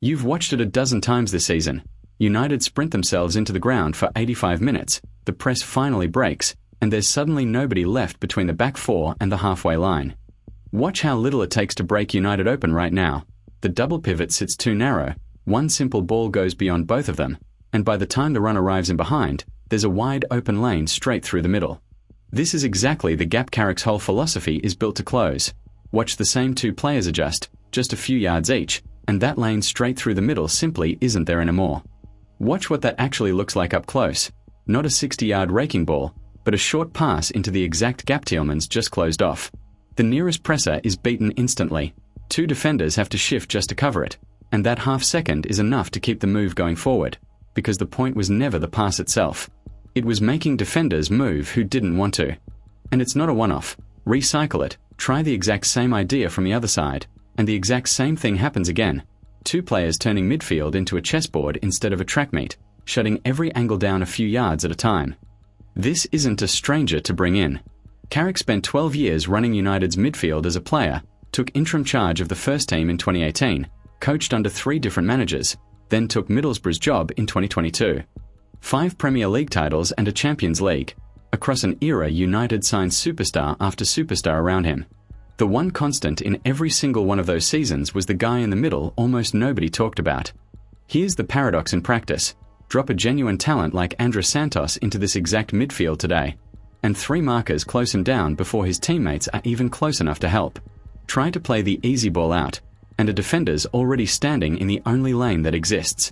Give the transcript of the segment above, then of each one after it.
You've watched it a dozen times this season. United sprint themselves into the ground for 85 minutes, the press finally breaks, and there's suddenly nobody left between the back four and the halfway line. Watch how little it takes to break United open right now. The double pivot sits too narrow, one simple ball goes beyond both of them, and by the time the run arrives in behind, there's a wide open lane straight through the middle. This is exactly the gap Carrick's whole philosophy is built to close. Watch the same two players adjust, just a few yards each, and that lane straight through the middle simply isn't there anymore. Watch what that actually looks like up close. Not a 60-yard raking ball, but a short pass into the exact gap Tielemans just closed off. The nearest presser is beaten instantly. Two defenders have to shift just to cover it, and that half second is enough to keep the move going forward, because the point was never the pass itself. It was making defenders move who didn't want to. And it's not a one-off. Recycle it, try the exact same idea from the other side, and the exact same thing happens again. Two players turning midfield into a chessboard instead of a track meet, shutting every angle down a few yards at a time. This isn't a stranger to bring in. Carrick spent 12 years running United's midfield as a player, took interim charge of the first team in 2018, coached under 3 different managers, then took Middlesbrough's job in 2022. 5 Premier League titles and a Champions League. Across an era, United signed superstar after superstar around him. The one constant in every single one of those seasons was the guy in the middle almost nobody talked about. Here's the paradox in practice. Drop a genuine talent like Andres Santos into this exact midfield today, and 3 markers close him down before his teammates are even close enough to help. Try to play the easy ball out, and a defender's already standing in the only lane that exists.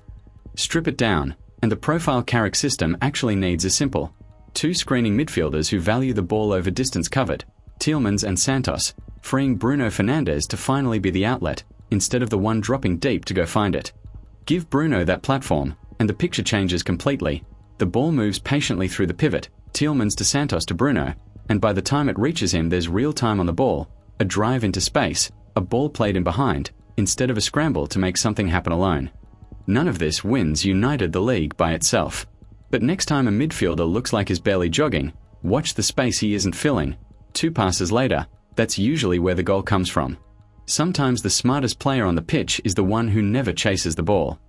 Strip it down, and the profile Carrick system actually needs is simple. 2 screening midfielders who value the ball over distance covered, Tielemans and Santos, freeing Bruno Fernandes to finally be the outlet, instead of the one dropping deep to go find it. Give Bruno that platform, and the picture changes completely. The ball moves patiently through the pivot, Tielemans to Santos to Bruno, and by the time it reaches him there's real time on the ball, a drive into space, a ball played in behind, instead of a scramble to make something happen alone. None of this wins United the league by itself. But next time a midfielder looks like he's barely jogging, watch the space he isn't filling. 2 passes later, that's usually where the goal comes from. Sometimes the smartest player on the pitch is the one who never chases the ball.